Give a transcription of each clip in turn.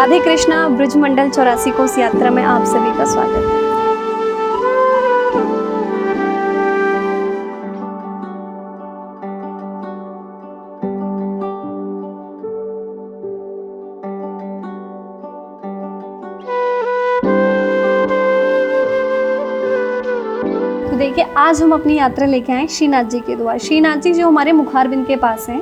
राधे कृष्णा ब्रजमंडल 84 कोस यात्रा में आप सभी का स्वागत है। तो देखिए, आज हम अपनी यात्रा लेके आए श्रीनाथ जी के द्वार। श्रीनाथ जी जो हमारे मुखारबिंद के पास हैं,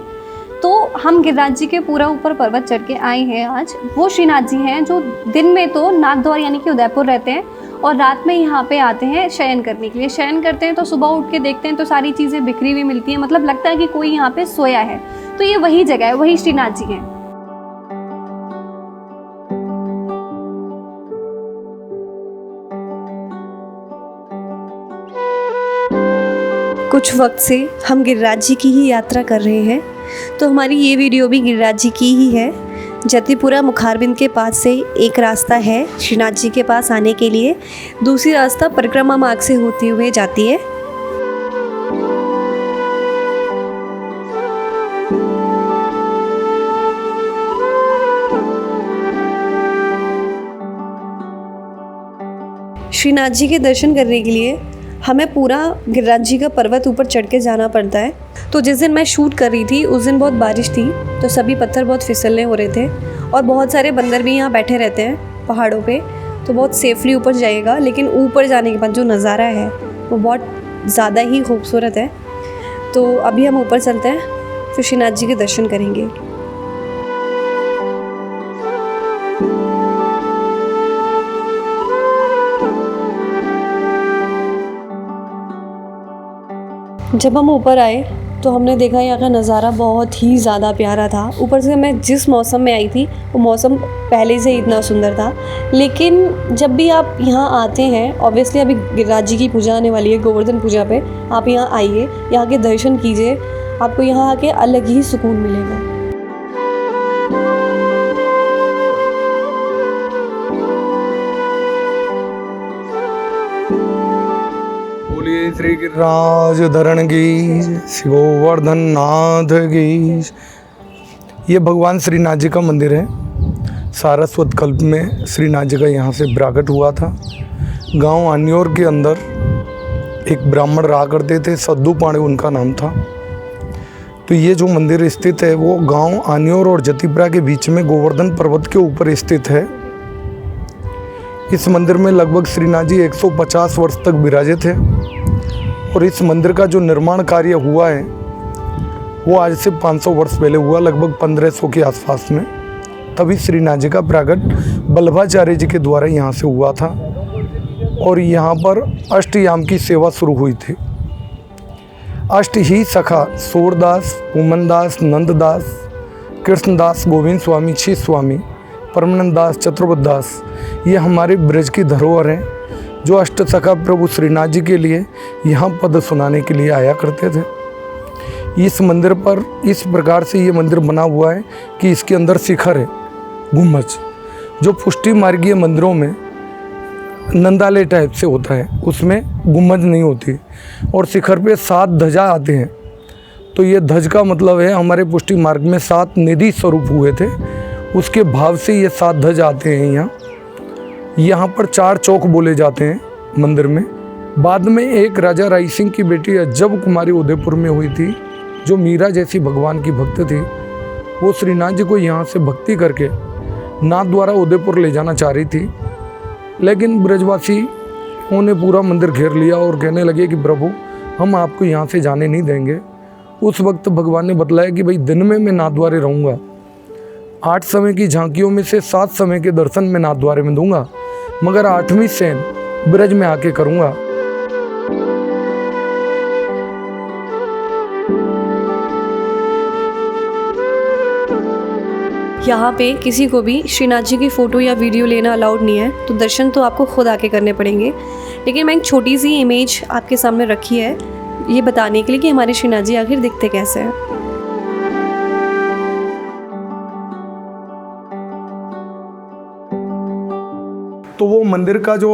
तो हम गिरिराज जी के पूरा ऊपर पर्वत चढ़ के आए हैं। आज वो श्रीनाथ जी हैं जो दिन में तो नाथ द्वार यानी कि उदयपुर रहते हैं और रात में यहाँ पे आते हैं शयन करने के लिए। शयन करते हैं तो सुबह उठ के देखते हैं तो सारी चीज़ें बिखरी हुई मिलती हैं, मतलब लगता है कि कोई यहाँ पे सोया है। तो ये वही जगह है, वही श्रीनाथ जी हैं। कुछ वक्त से हम गिरिराज जी की ही यात्रा कर रहे हैं, तो हमारी ये वीडियो भी गिरिराज जी की ही है। जतिपुरा मुखारबिंद के पास से एक रास्ता है श्रीनाथ जी के पास आने के लिए, दूसरी रास्ता परिक्रमा मार्ग से होते हुए जाती है। श्रीनाथ जी के दर्शन करने के लिए हमें पूरा गिरिराज जी का पर्वत ऊपर चढ़ के जाना पड़ता है। तो जिस दिन मैं शूट कर रही थी उस दिन बहुत बारिश थी, तो सभी पत्थर बहुत फिसलने हो रहे थे और बहुत सारे बंदर भी यहाँ बैठे रहते हैं पहाड़ों पे, तो बहुत सेफली ऊपर जाइएगा। लेकिन ऊपर जाने के बाद जो नज़ारा है वो बहुत ज़्यादा ही खूबसूरत है। तो अभी हम ऊपर चलते हैं, फिर श्रीनाथ जी के दर्शन करेंगे। जब हम ऊपर आए तो हमने देखा यहाँ का नज़ारा बहुत ही ज़्यादा प्यारा था। ऊपर से मैं जिस मौसम में आई थी वो मौसम पहले से इतना सुंदर था। लेकिन जब भी आप यहाँ आते हैं, ऑब्वियसली अभी गिरिराज जी की पूजा आने वाली है, गोवर्धन पूजा पे आप यहाँ आइए, यहाँ के दर्शन कीजिए, आपको यहाँ आके अलग ही सुकून मिलेगा। श्री गिरिराज धरण की, श्री गोवर्धन नाथ की। ये भगवान श्रीनाथ जी का मंदिर है। सारस्वत कल्प में श्रीनाथ जी का यहाँ से प्राकट हुआ था। गांव आन्योर के अंदर एक ब्राह्मण रहा करते थे, सद्दू पाणे उनका नाम था। तो ये जो मंदिर स्थित है वो गांव आन्योर और जतिपुरा के बीच में गोवर्धन पर्वत के ऊपर स्थित है। इस मंदिर में लगभग श्रीनाथ जी 150 वर्ष तक विराजे थे और इस मंदिर का जो निर्माण कार्य हुआ है वो आज से 500 वर्ष पहले हुआ, लगभग 1500 के आसपास में। तभी श्रीनाथ जी का प्राकट बल्लभाचार्य जी के द्वारा यहाँ से हुआ था और यहाँ पर अष्टयाम की सेवा शुरू हुई थी। अष्ट ही सखा सूरदास, पूमनदास, नंददास, कृष्णदास, गोविंद स्वामी, छी स्वामी, परमानंद दास, चतुर्बुद्ध दास, ये हमारे ब्रज की धरोहर हैं जो अष्ट सखा प्रभु श्रीनाथ जी के लिए यहाँ पद सुनाने के लिए आया करते थे। इस मंदिर पर इस प्रकार से ये मंदिर बना हुआ है कि इसके अंदर शिखर है, गुम्बज, जो पुष्टि मार्गीय मंदिरों में नंदाले टाइप से होता है, उसमें गुम्बज नहीं होती और शिखर पे 7 ध्वजा आते हैं। तो ये ध्वज का मतलब है हमारे पुष्टि मार्ग में 7 निधि स्वरूप हुए थे, उसके भाव से ये 7 ध्वज आते हैं। यहाँ पर 4 चौक बोले जाते हैं मंदिर में। बाद में एक राजा राय सिंह की बेटी अजब कुमारी उदयपुर में हुई थी, जो मीरा जैसी भगवान की भक्त थी। वो श्रीनाथ जी को यहाँ से भक्ति करके नाथ द्वारा उदयपुर ले जाना चाह रही थी, लेकिन ब्रजवासी उन्होंने पूरा मंदिर घेर लिया और कहने लगे कि प्रभु हम आपको यहाँ से जाने नहीं देंगे। उस वक्त भगवान ने बतलाया कि भाई दिन में मैं नाथ द्वारे रहूँगा, 8 समय की झांकियों में से 7 समय के दर्शन मैं नाथ द्वारे में दूंगा, मगर 8वीं शयन ब्रज में आके करूंगा। यहाँ पे किसी को भी श्रीनाथ जी की फ़ोटो या वीडियो लेना अलाउड नहीं है, तो दर्शन तो आपको खुद आके करने पड़ेंगे। लेकिन मैं एक छोटी सी इमेज आपके सामने रखी है ये बताने के लिए कि हमारे श्रीनाथ जी आखिर दिखते कैसे हैं। तो वो मंदिर का जो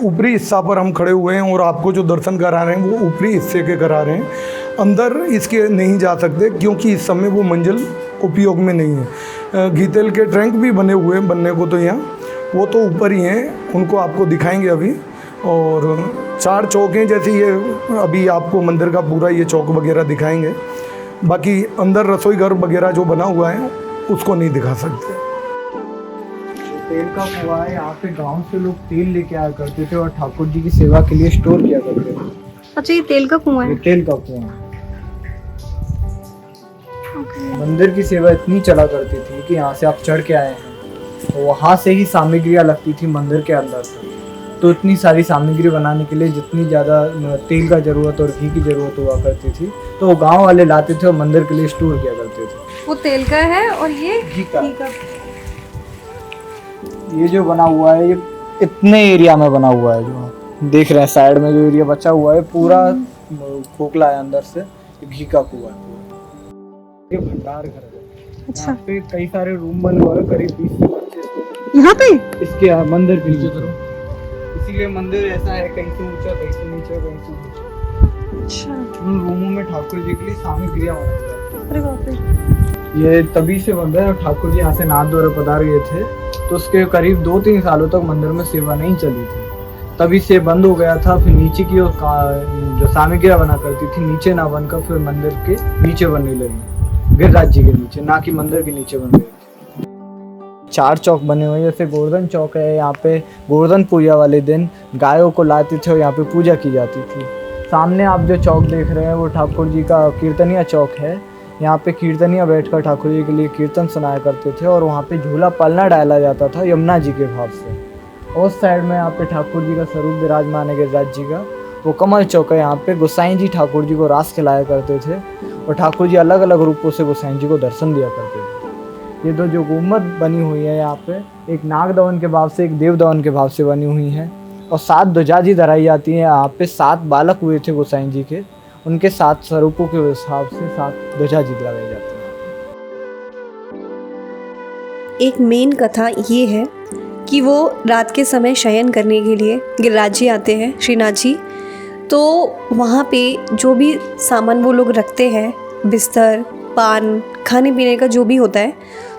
ऊपरी हिस्सा पर हम खड़े हुए हैं और आपको जो दर्शन करा रहे हैं वो ऊपरी हिस्से के करा रहे हैं। अंदर इसके नहीं जा सकते क्योंकि इस समय वो मंजिल उपयोग में नहीं है। घी तेल के टैंक भी बने हुए हैं बनने को तो यहाँ, वो तो ऊपर ही हैं, उनको आपको दिखाएंगे अभी। और 4 चौक हैं, जैसे ये अभी आपको मंदिर का पूरा ये चौक वगैरह दिखाएंगे। बाकी अंदर रसोई घर वगैरह जो बना हुआ है उसको नहीं दिखा सकते। तेल का कुआं है, यहाँ पे गांव से लोग तेल लेके आया करते थे और ठाकुर जी की सेवा के लिए स्टोर किया करते थे। अच्छा, ये तेल का कुआं ये है। तेल का कुआं। मंदिर की सेवा इतनी चला करती थी कि यहाँ से आप चढ़ के आए हैं तो वहाँ से ही सामग्रियाँ लगती थी मंदिर के अंदर तक। तो इतनी सारी सामग्री बनाने के लिए जितनी ज़्यादा तेल का ज़रूरत और घी की ज़रूरत हुआ करती थी तो वो गाँव वाले लाते थे और मंदिर के लिए स्टोर किया करते थे। वो तेल का है और ये घी का। ये जो बना हुआ है ये इतने एरिया में बना हुआ है, जो देख रहे हैं साइड में जो एरिया बचा हुआ है पूरा खोखला है अंदर से। घी का कुआं है। ये भंडार घर है। अच्छा, यहाँ पे कई सारे रूम बने हुए हैं, करीब 20 से 25। यहाँ पे इसके मंदिर के नीचे तरफ, इसीलिए मंदिर ऐसा है, कहीं से ऊंचा, कहीं से नीचे, कहीं से ऊंचा। अच्छा, उन रूमों में ठाकुर जी के लिए सामग्रियाँ बनाई जाती हैं। अरे बाप रे। ये तभी से बंद है। ठाकुर जी यहाँ से नाथ द्वारा पधार गए थे तो उसके करीब 2-3 सालों तक मंदिर में सेवा नहीं चली थी, तभी से बंद हो गया था। फिर नीचे की जो सामग्रियाँ बना करती थी नीचे ना बनकर फिर मंदिर के नीचे बनने लगी, गिरिराज जी के नीचे, ना कि मंदिर के नीचे बन गई। 4 चौक बने हुए हैं, जैसे गोवर्धन चौक है, यहाँ पे गोवर्धन पूजा वाले दिन गायों को लाते थे और यहाँ पे पूजा की जाती थी। सामने आप जो चौक देख रहे हैं वो ठाकुर जी का कीर्तनिया चौक है। यहाँ पे कीर्तनिया बैठकर ठाकुर जी के लिए कीर्तन सुनाया करते थे और वहाँ पे झूला पलना डाला जाता था यमुना जी के भाव से। उस साइड में यहाँ पे ठाकुर जी का स्वरूप विराजमान है गिरिराज जी का, वो कमल चौक है। यहाँ पे गोसाई जी ठाकुर जी को रास खिलाया करते थे और ठाकुर जी अलग अलग रूपों से गोसाई जी को दर्शन दिया करते थे। ये जो गुम्बद बनी हुई है यहाँ पे, एक नाग दवन के भाव से, एक देव दवन के भाव से बनी हुई है और 7 ध्वजा जी धराई जाती हैं। यहाँ पे 7 बालक हुए थे गोसाई जी के, उनके 7 स्वरूपों के हिसाब से 7 ध्वजा जी लगाई जाती हैं। एक मेन कथा ये है कि वो रात के समय शयन करने के लिए गिरिराज जी आते हैं, श्रीनाथ जी। तो वहाँ पे जो भी सामान वो लोग रखते हैं, बिस्तर, पान, खाने पीने का जो भी होता है,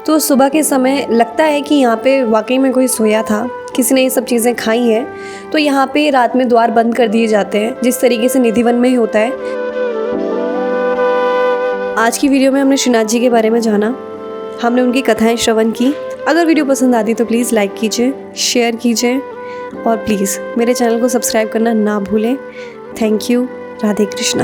तो सुबह के समय लगता है कि यहाँ पे वाकई में कोई सोया था, किसी ने ये सब चीज़ें खाई हैं। तो यहाँ पे रात में द्वार बंद कर दिए जाते हैं, जिस तरीके से निधिवन में होता है। आज की वीडियो में हमने श्रीनाथ जी के बारे में जाना, हमने उनकी कथाएं श्रवण की। अगर वीडियो पसंद आती तो प्लीज़ लाइक कीजिए, शेयर कीजिए और प्लीज़ मेरे चैनल को सब्सक्राइब करना ना भूलें। Thank you. राधे कृष्णा।